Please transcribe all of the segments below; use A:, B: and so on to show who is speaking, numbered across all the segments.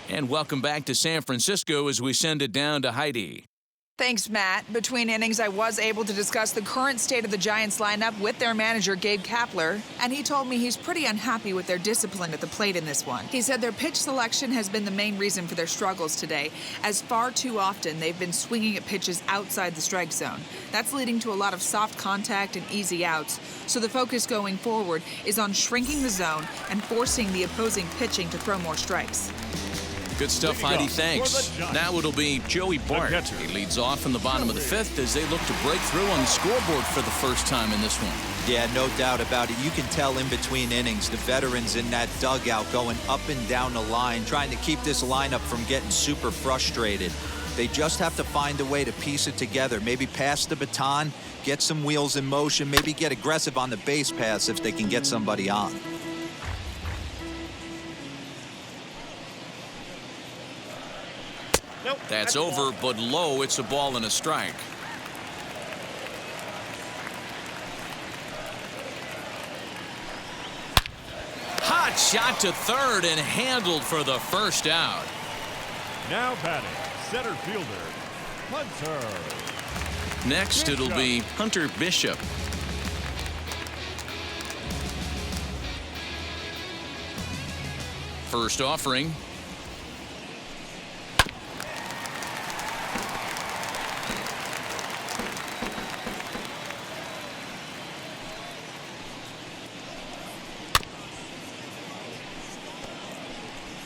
A: And welcome back to San Francisco as we send it down to Heidi.
B: Thanks, Matt. Between innings, I was able to discuss the current state of the Giants lineup with their manager, Gabe Kapler, and he told me he's pretty unhappy with their discipline at the plate in this one. He said their pitch selection has been the main reason for their struggles today, as far too often they've been swinging at pitches outside the strike zone. That's leading to a lot of soft contact and easy outs, so the focus going forward is on shrinking the zone and forcing the opposing pitching to throw more strikes.
A: Good stuff, Heidi. Thanks. Now it'll be Joey Bart. He leads off in the bottom of the fifth as they look to break through on the scoreboard for the first time in this one.
C: Yeah, no doubt about it. You can tell in between innings, the veterans in that dugout going up and down the line, trying to keep this lineup from getting super frustrated. They just have to find a way to piece it together. Maybe pass the baton, get some wheels in motion, maybe get aggressive on the base paths if they can get somebody on.
A: That's over, but low. It's a ball and a strike. Hot shot to third and handled for the first out.
D: Now batting, center fielder, Hunter.
A: Next, it'll be Hunter Bishop. First offering.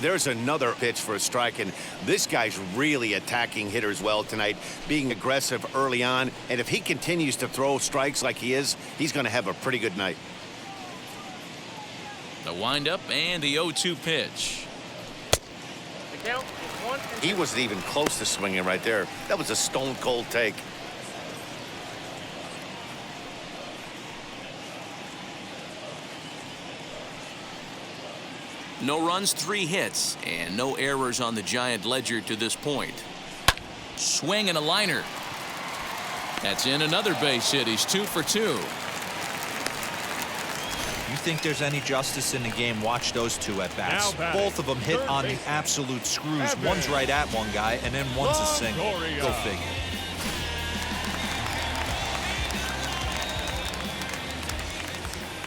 E: There's another pitch for a strike, and this guy's really attacking hitters well tonight, being aggressive early on, and if he continues to throw strikes like he is, he's going to have a pretty good night.
A: The windup and the 0-2 pitch.
F: The count is 1-2.
E: He wasn't even close to swinging right there. That was a stone-cold take.
A: No runs, 3 hits, and no errors on the Giant ledger to this point. Swing and a liner. That's in another base hit. He's 2 for 2.
C: You think there's any justice in the game, watch those two at bats. Both of them hit on the absolute screws. One's right at one guy, and then one's a single. Go figure.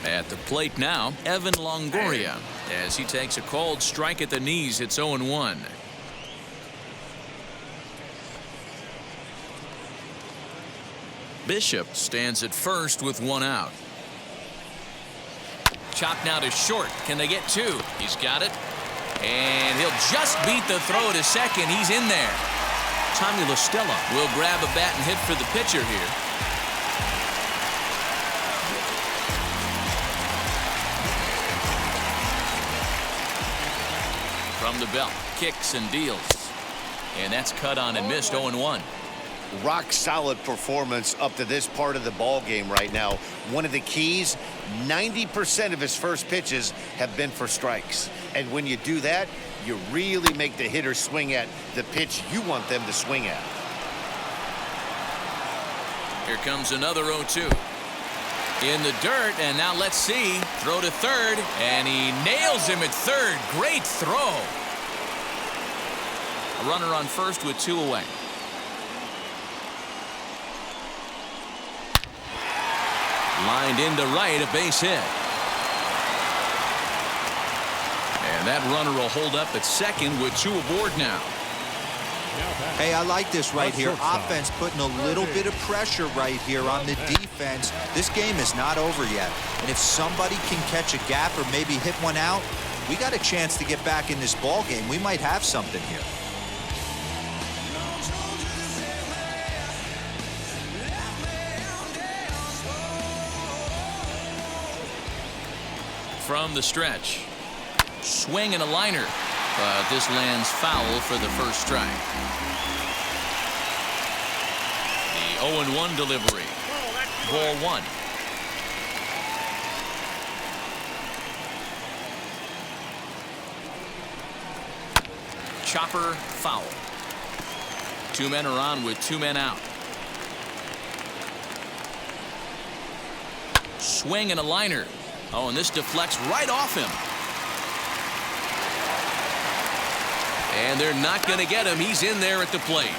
A: At the plate now, Evan Longoria, as he takes a called strike at the knees. It's 0-1. Bishop stands at first with 1 out. Chopped now to short. Can they get 2? He's got it. And he'll just beat the throw to second. He's in there. Tommy La Stella will grab a bat and hit for the pitcher here. From the belt, kicks and deals. And that's cut on and missed. 0-1.
E: Rock solid performance up to this part of the ball game right now. One of the keys, 90% of his first pitches have been for strikes. And when you do that, you really make the hitter swing at the pitch you want them to swing at.
A: Here comes another 0-2. In the dirt, and now let's see. Throw to third, and he nails him at third. Great throw. A runner on first with 2 away. Lined into right, a base hit. And that runner will hold up at second with 2 aboard now.
C: Hey, I like this right here. Offense putting a little bit of pressure right here on the defense. This game is not over yet. And if somebody can catch a gap or maybe hit one out, we got a chance to get back in this ball game. We might have something here.
A: From the stretch. Swing and a liner. But this lands foul for the first strike. The 0-1 delivery. Ball 1. Chopper foul. 2 men are on with 2 men out. Swing and a liner. Oh, and this deflects right off him. And they're not going to get him. He's in there at the plate.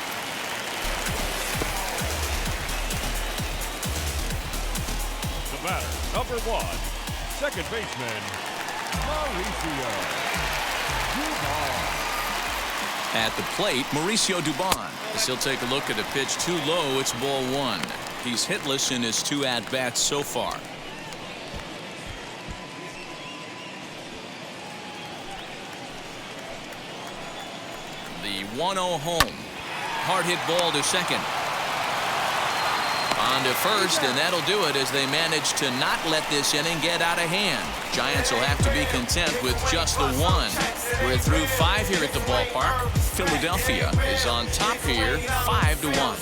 D: The batter, number 1, second baseman, Mauricio Dubon.
A: At the plate, Mauricio Dubon. As he'll take a look at a pitch too low, it's ball 1. He's hitless in his 2 at-bats so far. The 1-0 home. Hard hit ball to second. On to first, and that'll do it as they manage to not let this inning get out of hand. Giants will have to be content with just the 1. We're through 5 here at the ballpark. Philadelphia is on top here, 5-1.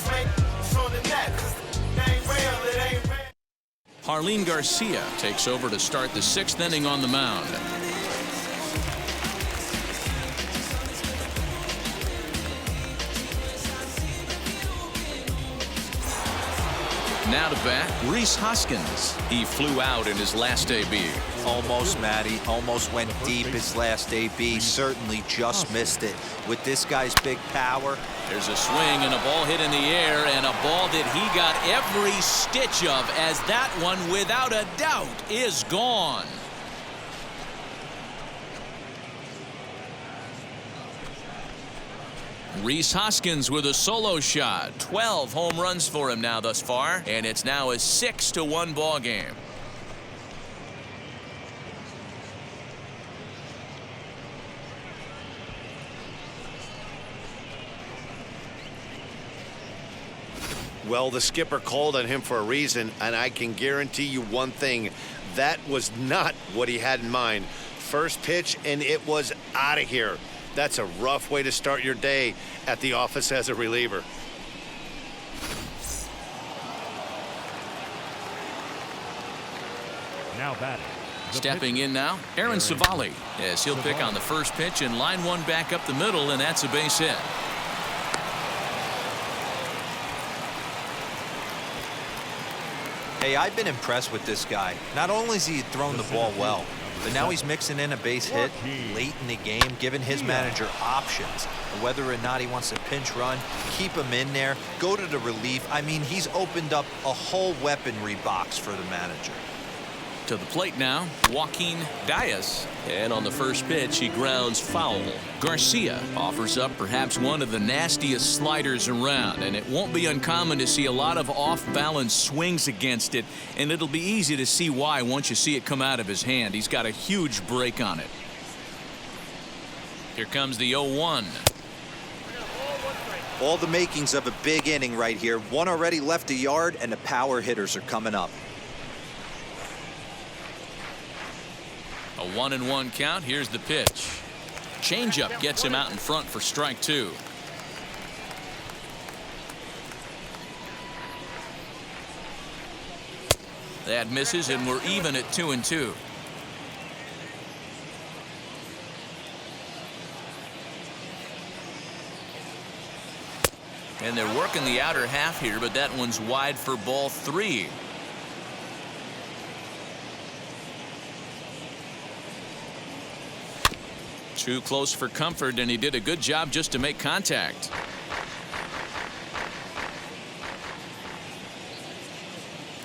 A: Harleen Garcia takes over to start the 6th inning on the mound. Now to bat, Rhys Hoskins. He flew out in his last AB.
C: Almost, Matty. Almost went deep his last AB. Certainly just missed it. With this guy's big power.
A: There's a swing and a ball hit in the air, and a ball that he got every stitch of, as that one, without a doubt, is gone. Rhys Hoskins with a solo shot. 12 home runs for him now thus far, and it's now a 6-1 ball game.
E: Well, the skipper called on him for a reason, and I can guarantee you one thing. That was not what he had in mind. First pitch, and it was out of here. That's a rough way to start your day at the office as a reliever.
D: Now batting.
A: Stepping in now, Aaron Savali, as he'll pick on the first pitch and line one back up the middle, and that's a base hit.
C: Hey, I've been impressed with this guy. Not only has he thrown the ball well, but now he's mixing in a base hit late in the game, giving his manager options. Whether or not he wants to pinch run, keep him in there, go to the relief. I mean, he's opened up a whole weaponry box for the manager.
A: To the plate now, Joaquin Diaz. And on the first pitch, he grounds foul. Garcia offers up perhaps one of the nastiest sliders around, and it won't be uncommon to see a lot of off-balance swings against it, and it'll be easy to see why once you see it come out of his hand. He's got a huge break on it. Here comes the 0-1.
C: All the makings of a big inning right here. One already left the yard, and the power hitters are coming up.
A: A 1-1 count. Here's the pitch. Changeup gets him out in front for strike two. That misses, and we're even at 2-2. And they're working the outer half here, but that one's wide for ball 3. Too close for comfort, and he did a good job just to make contact.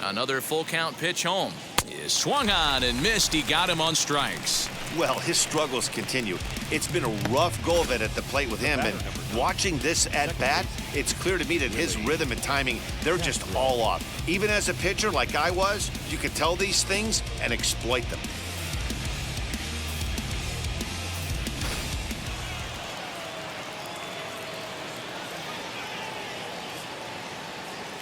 A: Another full count pitch home. He swung on and missed. He got him on strikes.
E: Well, his struggles continue. It's been a rough go of it at the plate with him, and watching this at bat, it's clear to me that his rhythm and timing, they're just all off. Even as a pitcher like I was, you could tell these things and exploit them.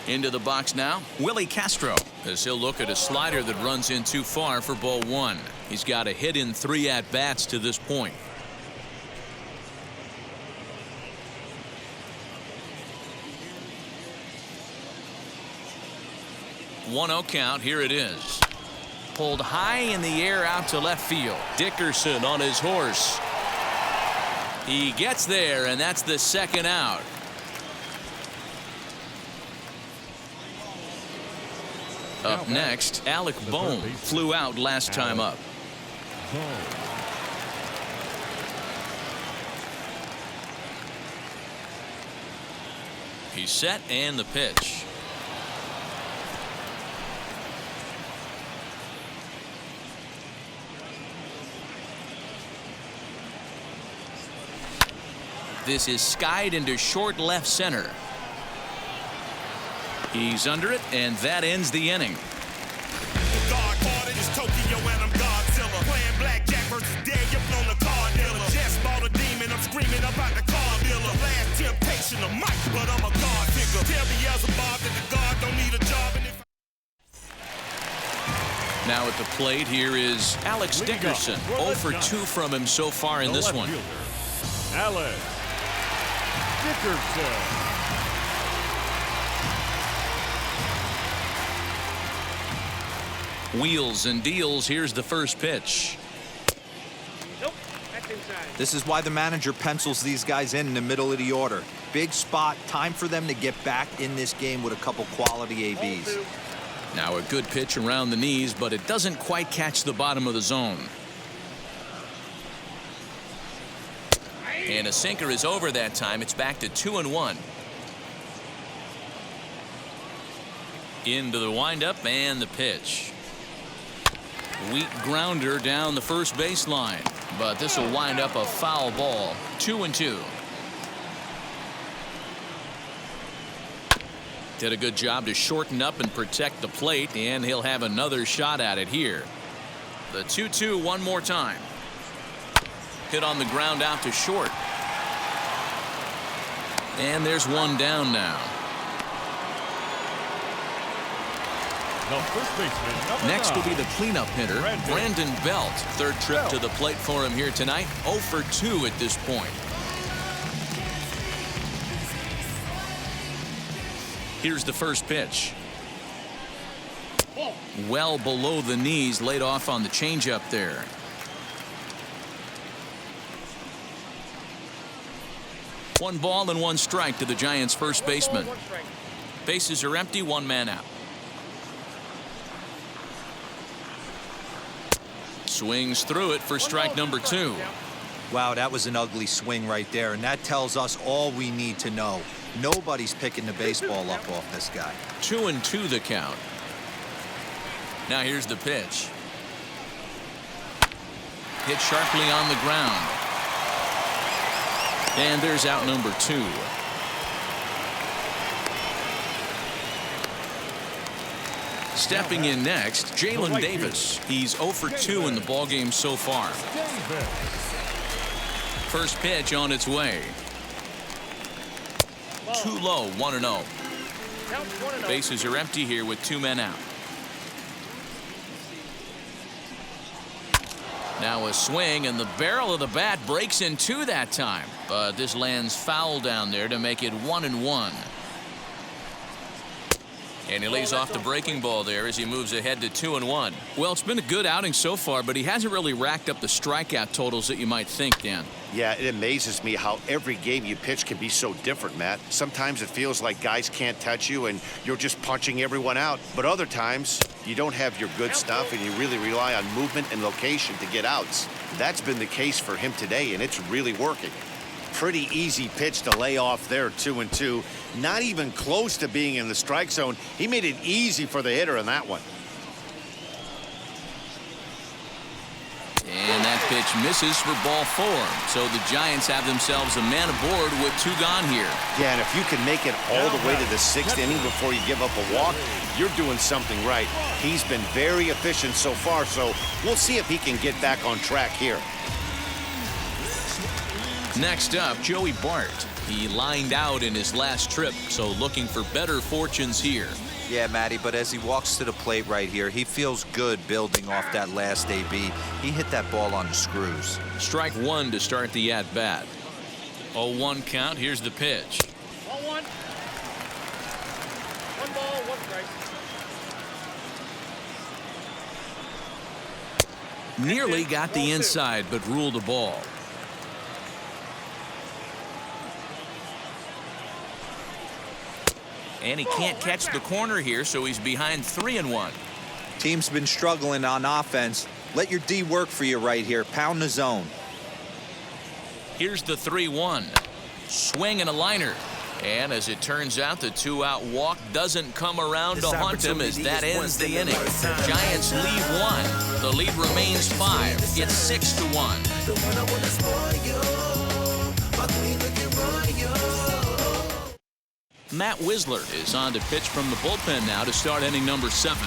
A: Into the box now, Willie Castro, as he'll look at a slider that runs in too far for ball 1. He's got a hit in 3 at-bats to this point. 1-0 count. Here it is. Pulled high in the air out to left field. Dickerson on his horse. He gets there, and that's the second out. Up next, Alec Bohm flew out last time up. He's set and the pitch. This is skied into short left center. He's under it, and that ends the inning. Now at the plate, here is Alex Dickerson. 0 for 2 from him so far in this one.
D: Alex Dickerson.
A: Wheels and deals. Here's the first pitch.
F: Nope, that's inside.
C: This is why the manager pencils these guys in the middle of the order. Big spot. Time for them to get back in this game with a couple quality ABs.
A: Now a good pitch around the knees, but it doesn't quite catch the bottom of the zone. And a sinker is over that time. It's back to 2-1. Into the windup and the pitch. Weak grounder down the first baseline, but this will wind up a foul ball. 2-2. Did a good job to shorten up and protect the plate, and he'll have another shot at it here. The 2-2 one more time. Hit on the ground out to short. And there's one down now.
D: The first baseman,
A: Next will be the cleanup hitter, Brandon Belt. Third trip to the plate for him here tonight. 0 for 2 at this point. Here's the first pitch. Well below the knees, laid off on the changeup there. One ball and one strike to the Giants' first baseman. Bases are empty, one man out. Swings through it for strike number 2.
C: Wow, that was an ugly swing right there, and that tells us all we need to know. Nobody's picking the baseball up off this guy.
A: 2-2 the count. Now here's the pitch. Hit sharply on the ground. And there's out number 2. Stepping in next, Jalen Davis. He's 0 for 2 in the ballgame so far. First pitch on its way. Too low, 1-0. Bases are empty here with 2 men out. Now a swing, and the barrel of the bat breaks in 2 that time. But this lands foul down there to make it 1-1. And he lays off the breaking ball there as he moves ahead to 2-1. Well, it's been a good outing so far, but he hasn't really racked up the strikeout totals that you might think, Dan.
E: Yeah, it amazes me how every game you pitch can be so different, Matt. Sometimes it feels like guys can't touch you and you're just punching everyone out. But other times, you don't have your good stuff and you really rely on movement and location to get outs. That's been the case for him today, and it's really working. Pretty easy pitch to lay off there, 2-2. Not even close to being in the strike zone. He made it easy for the hitter in that one.
A: And that pitch misses for ball 4. So the Giants have themselves a man aboard with 2 gone here.
E: Yeah, and if you can make it all the way to the 6th inning before you give up a walk, you're doing something right. He's been very efficient so far, so we'll see if he can get back on track here.
A: Next up, Joey Bart. He lined out in his last trip, so looking for better fortunes here.
C: Yeah, Matty, but as he walks to the plate right here, he feels good building off that last AB. He hit that ball on the screws.
A: Strike 1 to start the at-bat. 0-1 count. Here's the pitch.
F: 1-1. 1 ball, 1 strike.
A: Nearly got the inside, but ruled a ball. And he can't catch the corner here, so he's behind 3-1.
C: Team's been struggling on offense. Let your D work for you right here. Pound the zone.
A: Here's the 3-1. Swing and a liner. And as it turns out, the 2-out walk doesn't come around to haunt him as that ends the inning. Giants lead 1. The lead remains 5. It's 6-1. Matt Whistler is on to pitch from the bullpen now to start inning number 7.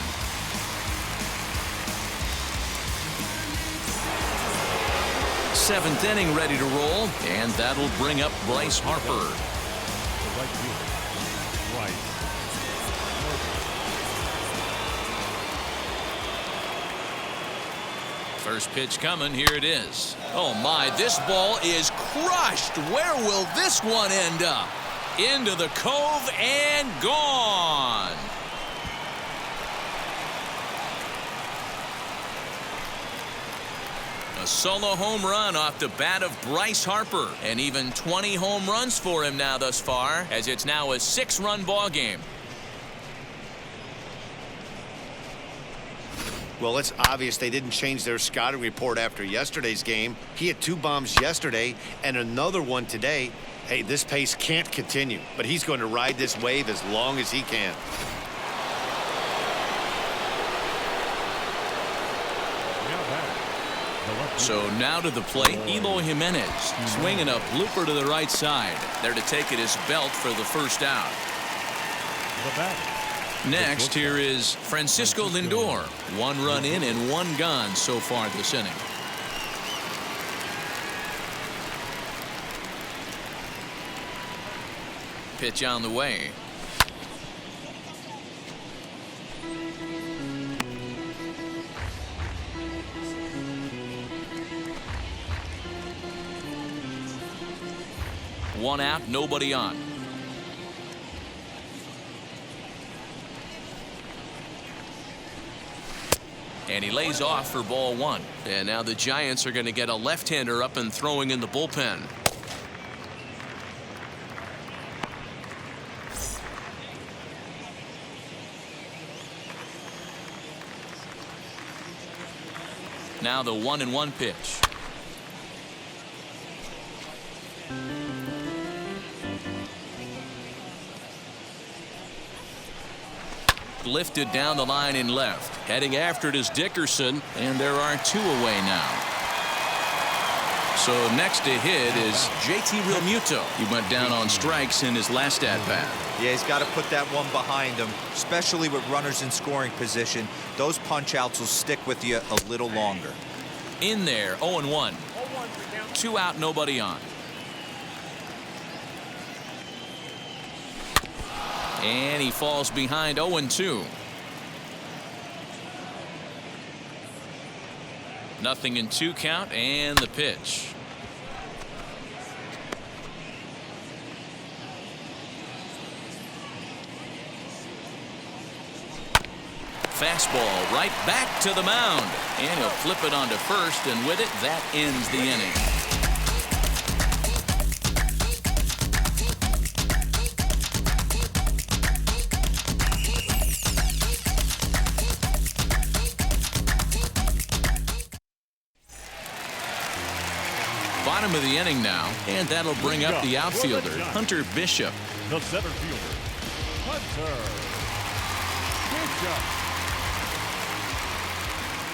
A: Seventh inning ready to roll, and that'll bring up Bryce Harper.
D: Right fielder, Bryce.
A: First pitch coming. Here it is. Oh my, this ball is crushed. Where will this one end up? Into the cove and gone. A solo home run off the bat of Bryce Harper, and even 20 home runs for him now thus far, as it's now a 6-run ball game.
E: Well, it's obvious they didn't change their scouting report after yesterday's game. He had 2 bombs yesterday and another one today. Hey, this pace can't continue, but he's going to ride this wave as long as he can.
A: So now to the plate, Eloy Jimenez swinging a blooper to the right side. There to take it is Belt for the first out. Next, here is Francisco Lindor. 1 run in and 1 gone so far this inning. Pitch on the way. One out, nobody on. And he lays off for ball 1. And now the Giants are going to get a left-hander up and throwing in the bullpen. Now the 1-1 pitch. Lifted down the line in left. Heading after it is Dickerson, and there are 2 away now. So next to hit is JT Realmuto. He went down on strikes in his last at-bat.
C: Yeah, he's got to put that one behind him, especially with runners in scoring position. Those punch-outs will stick with you a little longer.
A: In there, 0-1. 2 out, nobody on. And he falls behind 0-2. Nothing in 2 count, and the pitch. Fastball right back to the mound. And he'll flip it onto first, and with it, that ends the inning. Bottom of the inning now, and that'll bring up the outfielder, Hunter Bishop.
D: The center fielder, Hunter Bishop.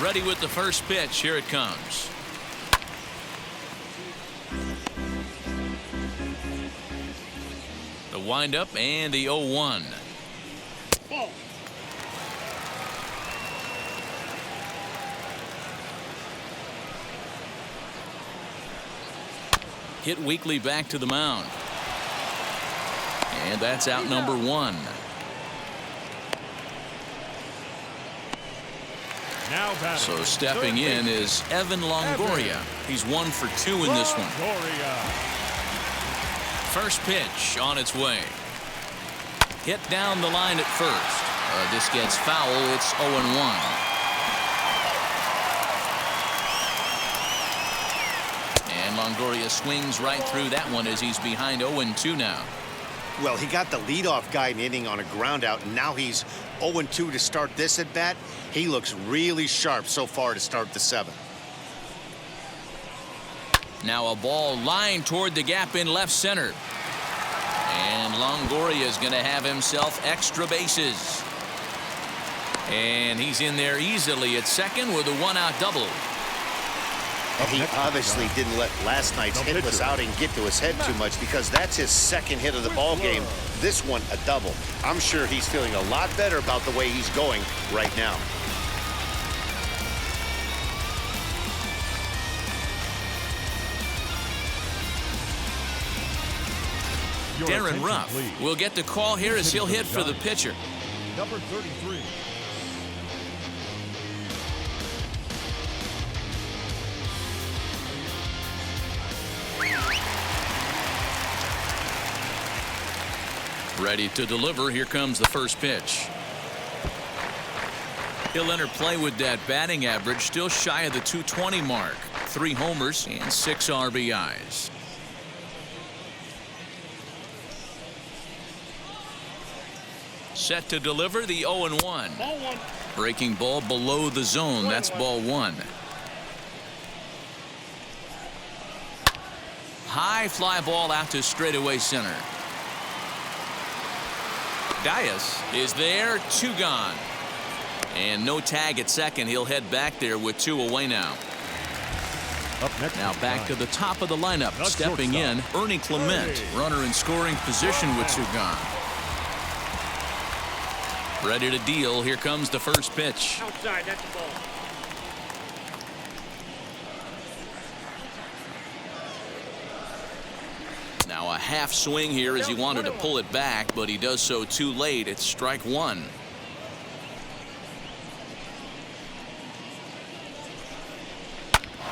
A: Ready with the first pitch. Here it comes. The windup and the 0-1.
F: Ball.
A: Hit weakly back to the mound. And that's out number 1.
D: Now batting.
A: So stepping in is Evan Longoria. He's 1 for 2 in this one.
D: Longoria.
A: First pitch on its way. Hit down the line at first. This gets foul. It's 0-1. And Longoria swings right through that one as he's behind 0-2 now.
E: Well, he got the leadoff guy in the inning on a ground out, and now he's 0-2 to start this at bat. He looks really sharp so far to start the 7th.
A: Now a ball lined toward the gap in left center. And Longoria is going to have himself extra bases. And he's in there easily at second with a one-out double.
E: He obviously didn't let last night's hitless outing get to his head too much, because that's his second hit of the ball game. This one, a double. I'm sure he's feeling a lot better about the way he's going right now.
A: Darren Ruff will get the call here as he'll hit for the pitcher.
D: Number 33.
A: Ready to deliver. Here comes the first pitch. He'll enter play with that batting average still shy of the 220 mark. 3 homers and 6 RBIs. Set to deliver the 0-1.
F: Ball one.
A: Breaking ball below the zone. That's ball 1. High fly ball out to straightaway center. Dias is there, 2 gone. And no tag at second. He'll head back there with 2 away now.
D: Up next.
A: Now back to the top of the lineup. Stepping in, Ernie Clement. Runner in scoring position with 2 gone. Ready to deal. Here comes the first pitch.
F: Outside, that's the ball.
A: Now a half swing here as he wanted to pull it back, but he does so too late. It's strike 1.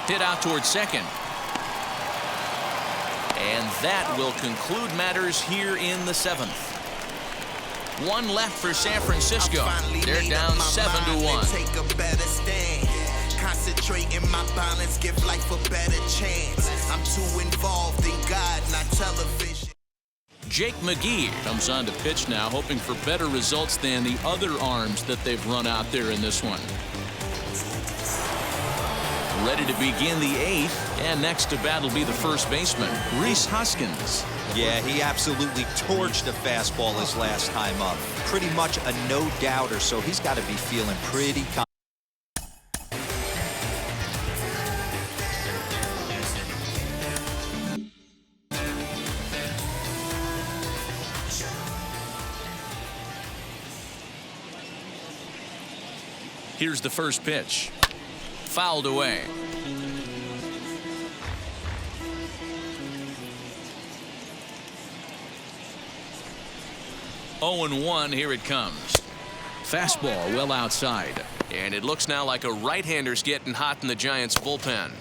A: Hit out towards second. And that will conclude matters here in the 7th. 1 left for San Francisco. They're down 7-1.
G: Take a better stand. Concentrate in my balance, give life a better chance. I'm too involved in God, not television.
A: Jake McGee comes on to pitch now, hoping for better results than the other arms that they've run out there in this one. Ready to begin the 8th, and next to bat will be the first baseman, Rhys Hoskins.
C: Yeah, he absolutely torched the fastball his last time up. Pretty much a no-doubter, so he's got to be feeling pretty confident.
A: Here's the first pitch. Fouled away. Oh and 1, here it comes. Fastball well outside. And it looks now like a right-hander's getting hot in the Giants bullpen.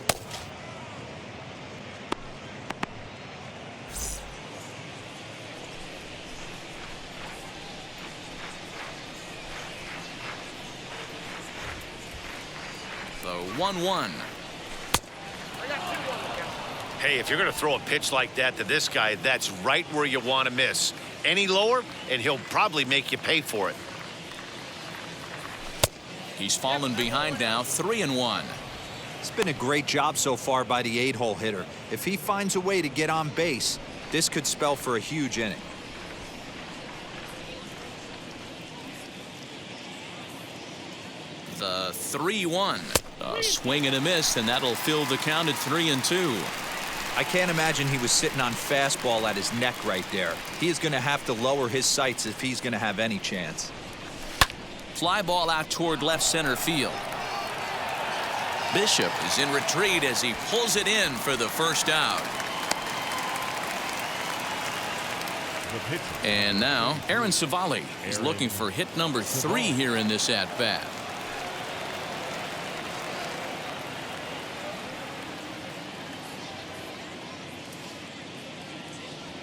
A: The 1-1.
E: Hey, if you're going to throw a pitch like that to this guy, that's right where you want to miss. Any lower, and he'll probably make you pay for it.
A: He's fallen behind now, 3-1.
C: It's been a great job so far by the 8-hole hitter. If he finds a way to get on base, this could spell for a huge inning.
A: The 3-1. A swing and a miss, and that'll fill the count at 3-2.
C: I can't imagine he was sitting on fastball at his neck right there. He is going to have to lower his sights if he's going to have any chance.
A: Fly ball out toward left center field. Bishop is in retreat as he pulls it in for the first out. And now Aaron Savali is looking for hit number 3 here in this at-bat.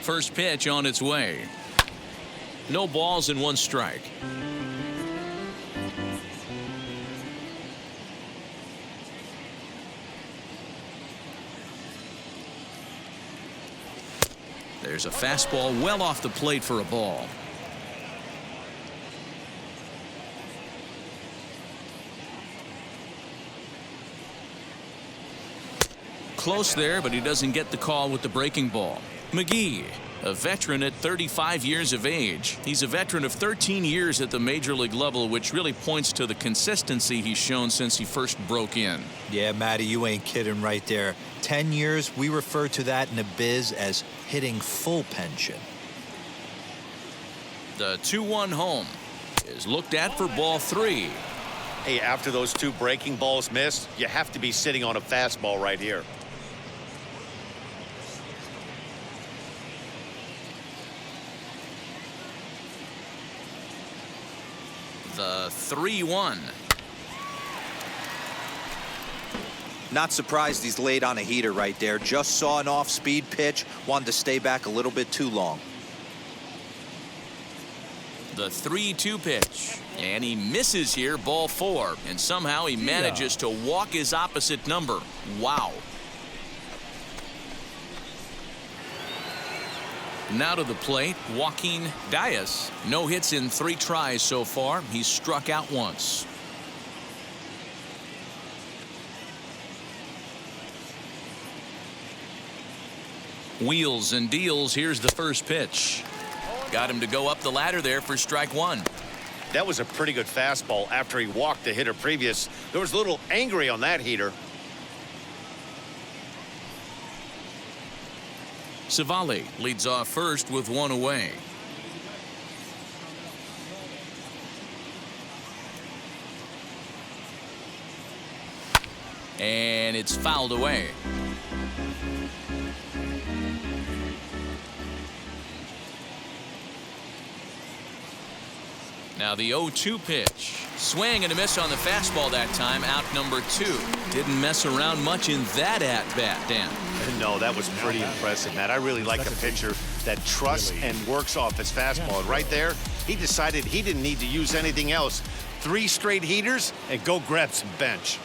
A: First pitch on its way. No balls and 1 strike. There's a fastball well off the plate for a ball. Close there, but he doesn't get the call with the breaking ball. McGee A veteran at 35 years of age. He's a veteran of 13 years at the major league level, which really points to the consistency he's shown since he first broke in.
C: Yeah, Matty, you ain't kidding right there. 10 years, we refer to that in the biz as hitting full pension.
A: The 2-1 home is looked at for ball 3.
E: Hey, after those 2 breaking balls missed, you have to be sitting on a fastball right here.
A: The 3-1.
C: Not surprised he's laid on a heater right there. Just saw an off-speed pitch, wanted to stay back a little bit too long.
A: The 3-2 pitch. And he misses here, ball 4. And somehow he manages to walk his opposite number. Wow. Now to the plate, Joaquin Diaz. No hits in 3 tries so far. He's struck out once. Wheels and deals. Here's the first pitch. Got him to go up the ladder there for strike 1.
E: That was a pretty good fastball after he walked the hitter previous. There was a little angry on that heater.
A: Savali leads off first with 1 away. And it's fouled away. Now the 0-2 pitch. Swing and a miss on the fastball that time. Out number 2. Didn't mess around much in that at-bat, Dan.
E: No, that was pretty impressive, Matt. I really like a pitcher that trusts and works off his fastball. And right there, he decided he didn't need to use anything else. 3 straight heaters and go grab some bench.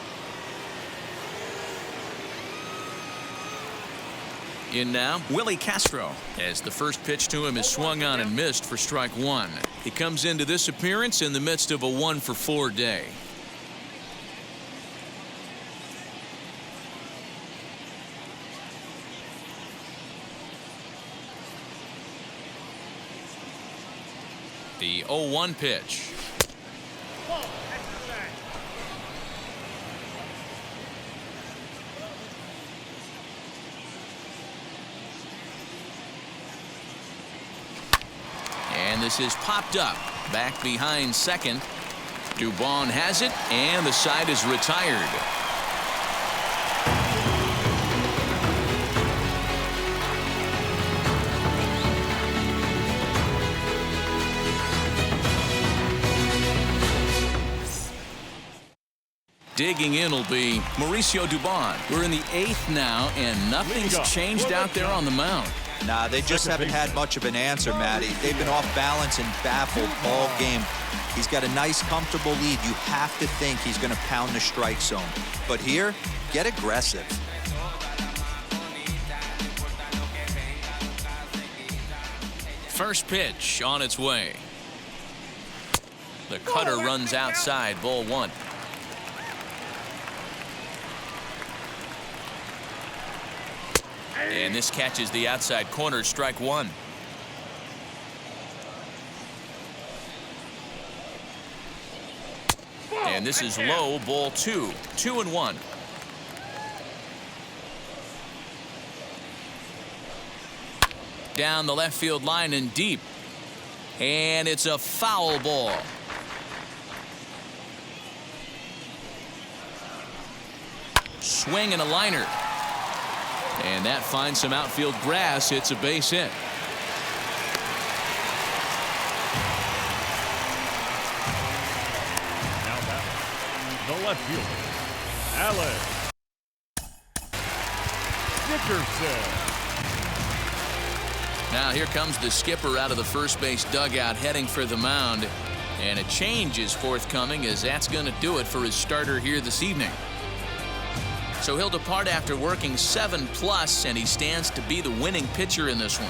A: In now, Willie Castro, as the first pitch to him is swung on and missed for strike 1. He comes into this appearance in the midst of a 1-for-4 day. The 0-1 pitch. And this is popped up. Back behind second. Dubon has it, and the side is retired. Digging in will be Mauricio Dubon. We're in the 8th now, and nothing's changed out there on the mound.
C: Nah, they just haven't had much of an answer, Matty. They've been off balance and baffled all game. He's got a nice, comfortable lead. You have to think he's going to pound the strike zone. But here, get aggressive.
A: First pitch on its way. The cutter runs outside, ball 1. And this catches the outside corner, strike 1. And this is low, ball 2. 2-1. Down the left field line and deep. And it's a foul ball. Swing and a liner. And that finds some outfield grass. It's a base hit.
D: Now back, the left fielder, Alex Dickerson.
A: Now here comes the skipper out of the first base dugout heading for the mound. And a change is forthcoming, as that's going to do it for his starter here this evening. So he'll depart after working 7+, and he stands to be the winning pitcher in this one.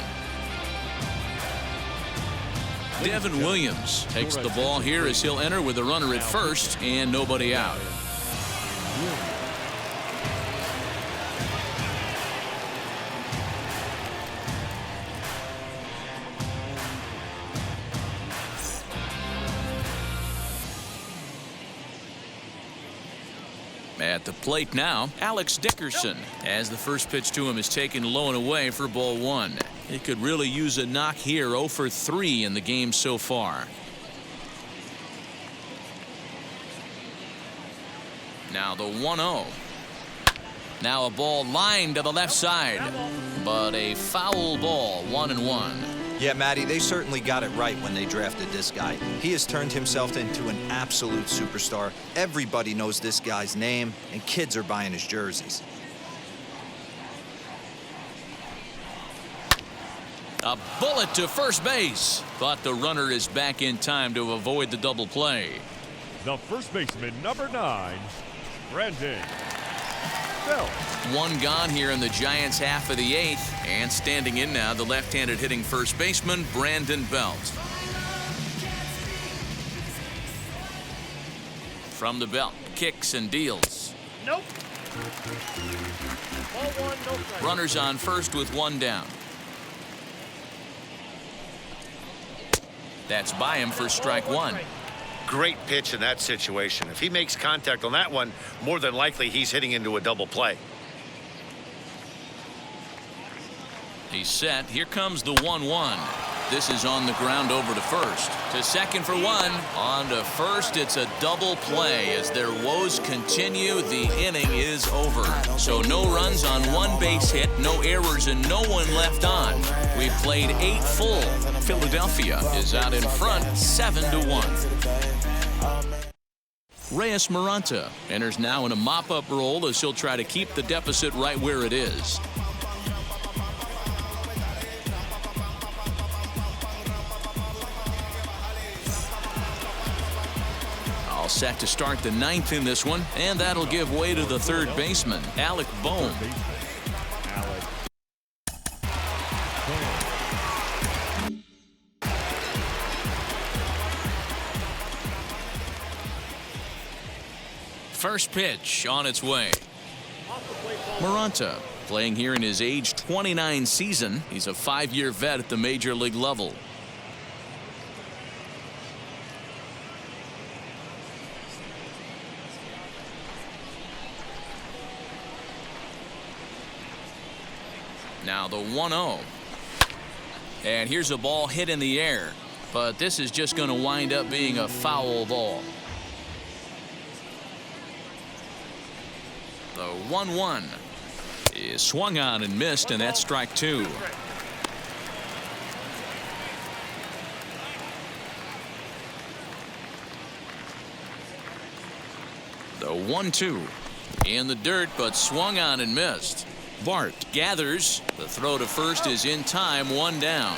A: Devin Williams takes the ball here as he'll enter with a runner at first and nobody out. At the plate now, Alex Dickerson, as the first pitch to him is taken low and away for ball 1. He could really use a knock here. 0 for 3 in the game so far. Now the 1-0. Now a ball lined to the left side, but a foul ball. 1-1.
C: Yeah, Matty, they certainly got it right when they drafted this guy. He has turned himself into an absolute superstar. Everybody knows this guy's name, and kids are buying his jerseys.
A: A bullet to first base, but the runner is back in time to avoid the double play.
D: The first baseman, number 9, Brandon Belt.
A: One gone here in the Giants' half of the 8th, and standing in now, the left-handed hitting first baseman, Brandon Belt. From the belt, kicks and deals.
F: Nope. Ball 1, no strike.
A: Runners on first with 1 down. That's by him for strike 1.
E: Great pitch in that situation. If he makes contact on that one, more than likely he's hitting into a double play.
A: He's set. Here comes the 1-1. This is on the ground over to first. To second for 1. On to first. It's a double play. As their woes continue, the inning is over. So no runs on 1 base hit, no errors, and no one left on. We've played 8 full. Philadelphia is out in front 7-1. Reyes Maranta enters now in a mop-up role as he'll try to keep the deficit right where it is. All set to start the 9th in this one, and that'll give way to the third baseman, Alec Bohm. First pitch on its way. Maranta playing here in his age 29 season. He's a 5-year vet at the major league level. Now the 1-0. And here's a ball hit in the air, but this is just going to wind up being a foul ball. The 1-1 is swung on and missed, and that's strike 2. The 1-2 in the dirt, but swung on and missed. Bart gathers. The throw to first is in time. 1 down.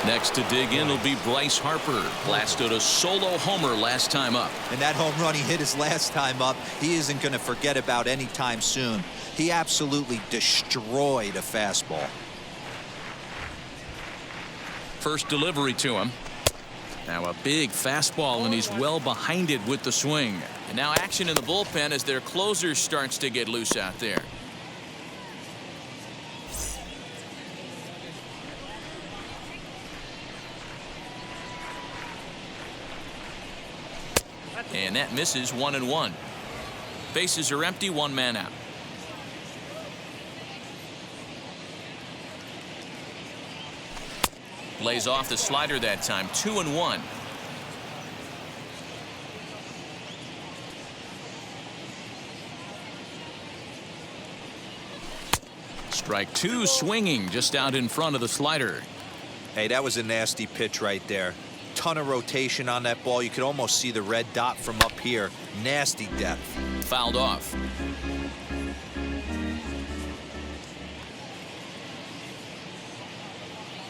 A: Next to dig in will be Bryce Harper. Blasted a solo homer last time up.
C: And that home run he hit his last time up, he isn't going to forget about anytime soon. He absolutely destroyed a fastball.
A: First delivery to him. Now a big fastball, and he's well behind it with the swing. And now action in the bullpen as their closer starts to get loose out there. And that misses. 1-1. Bases are empty. 1 man out. Lays off the slider that time. 2-1. Strike 2, swinging just out in front of the slider.
C: Hey, that was a nasty pitch right there. Ton of rotation on that ball. You could almost see the red dot from up here. Nasty depth.
A: Fouled off.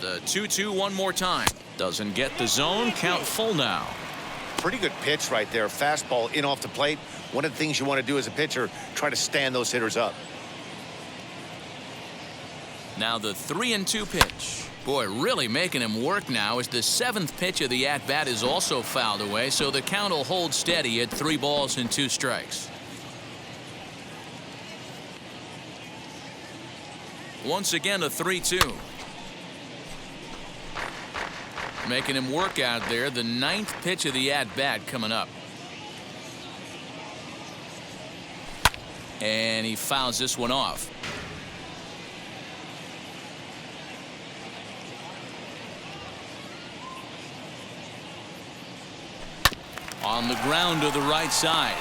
A: The 2-2 one more time. Doesn't get the zone. Count full now.
E: Pretty good pitch right there. Fastball in off the plate. One of the things you want to do as a pitcher, try to stand those hitters up.
A: Now the 3-2 pitch. Boy, really making him work now as the 7th pitch of the at-bat is also fouled away, so the count will hold steady at 3 balls and 2 strikes. Once again, a 3-2. Making him work out there. The 9th pitch of the at-bat coming up. And he fouls this one off. On the ground to the right side.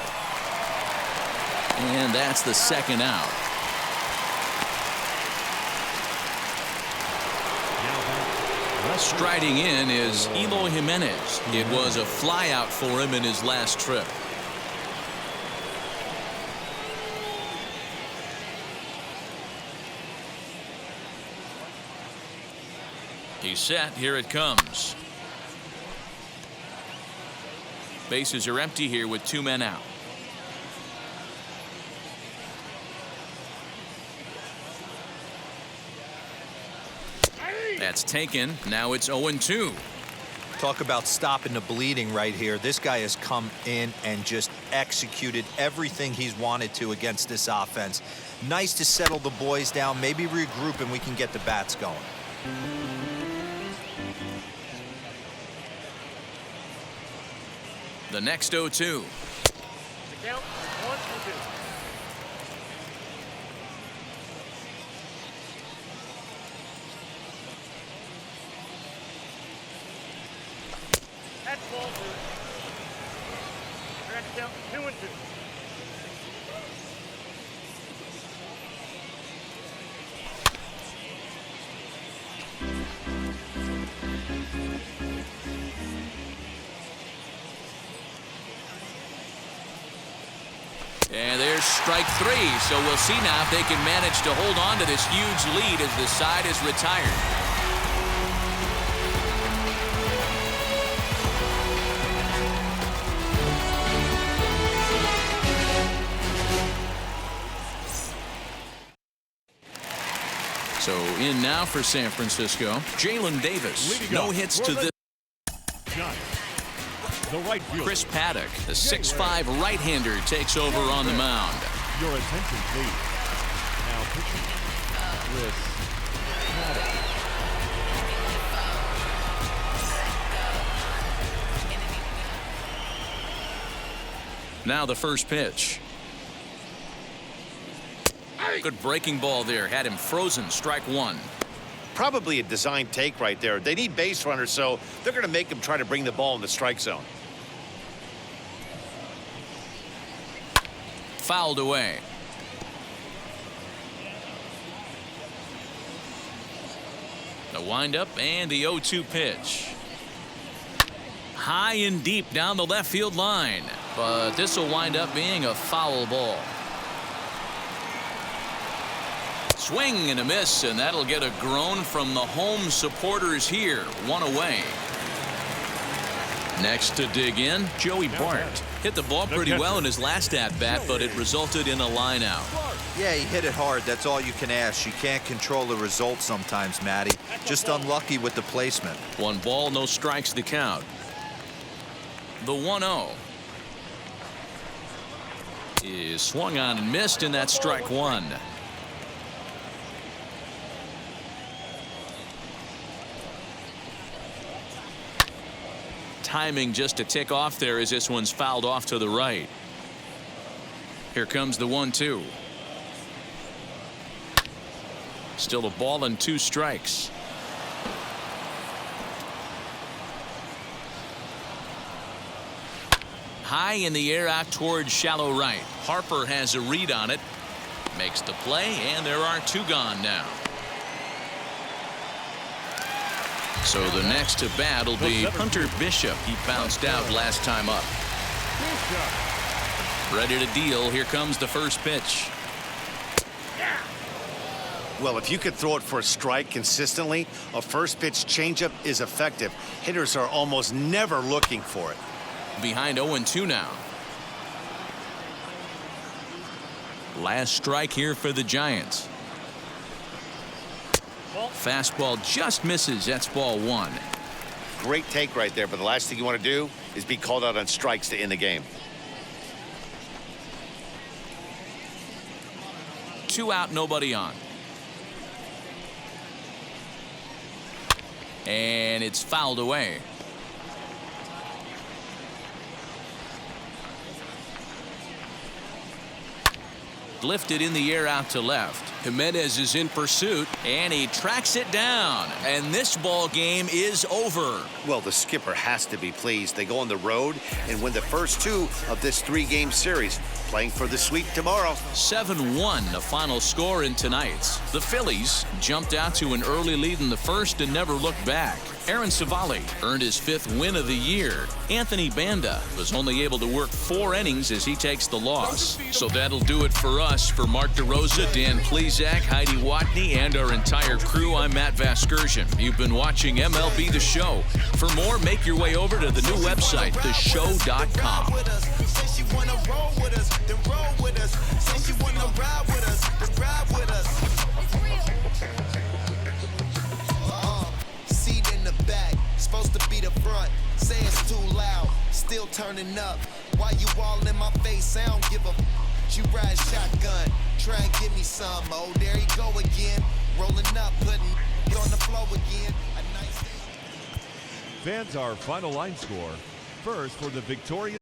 A: And that's the 2nd out. Striding in is Eloy Jimenez. It was a flyout for him in his last trip. He's set. Here it comes. Bases are empty here with 2 men out. That's taken. Now it's 0-2.
C: Talk about stopping the bleeding right here. This guy has come in and just executed everything he's wanted to against this offense. Nice to settle the boys down, maybe regroup, and we can get the bats going.
A: The next 0-2.
F: The count is 1-2. That's ball 2. We're at the count 2-2.
A: And there's strike 3. So we'll see now if they can manage to hold on to this huge lead as the side is retired. So in now for San Francisco, Jalen Davis. No hits to this.
D: The right fielder.
A: Chris Paddock, the 6'5" right-hander, takes over on the mound.
D: Your attention, please. Now pitching, Chris Paddock.
A: Now the first pitch. Good breaking ball there. Had him frozen. Strike 1.
E: Probably a design take right there. They need base runners, so they're going to make them try to bring the ball in the strike zone.
A: Fouled away. The windup and the 0-2 pitch. High and deep down the left field line. But this will wind up being a foul ball. Swing and a miss, and that'll get a groan from the home supporters here. 1 away. Next to dig in, Joey Bart. Hit the ball pretty well in his last at-bat, but it resulted in a line out.
C: Yeah, he hit it hard. That's all you can ask. You can't control the result sometimes, Matty. Just unlucky with the placement.
A: 1 ball, no strikes to count. The 1-0 is swung on and missed, and that's strike 1. Timing just to tick off there as this one's fouled off to the right. Here comes the 1-2. Still a ball and 2 strikes. High in the air out towards shallow right. Harper has a read on it. Makes the play, and there are 2 gone now. So the next to bat will be Hunter Bishop. He bounced out last time up. Ready to deal. Here comes the first pitch.
E: Well, if you could throw it for a strike consistently, a first pitch changeup is effective. Hitters are almost never looking for it.
A: Behind 0-2 now. Last strike here for the Giants. Fastball just misses. That's ball 1.
E: Great take right there, but the last thing you want to do is be called out on strikes to end the game. 2 out, nobody on.
A: And it's fouled away. Lifted in the air out to left. Jimenez is in pursuit, and he tracks it down. And this ball game is over.
E: Well, the skipper has to be pleased. They go on the road and win the first two of this three-game series, playing for the sweep tomorrow.
A: 7-1, the final score in tonight's. The Phillies jumped out to an early lead in the first and never looked back. Aaron Savali earned his 5th win of the year. Anthony Banda was only able to work 4 innings as he takes the loss. So that'll do it for us. For Mark DeRosa, Dan Plesac, Heidi Watney, and our entire crew, I'm Matt Vasgersian. You've been watching MLB The Show. For more, make your way over to the new website, theshow.com.
G: Seat in the back, supposed to be the front. Say it's too loud, still turning up. Why you all in my face? I don't give a. You ride shotgun, try and give me some. Oh, there you go again, rolling up, putting on the floor again. A nice.
D: Fans, our final line score. First for the Victoria.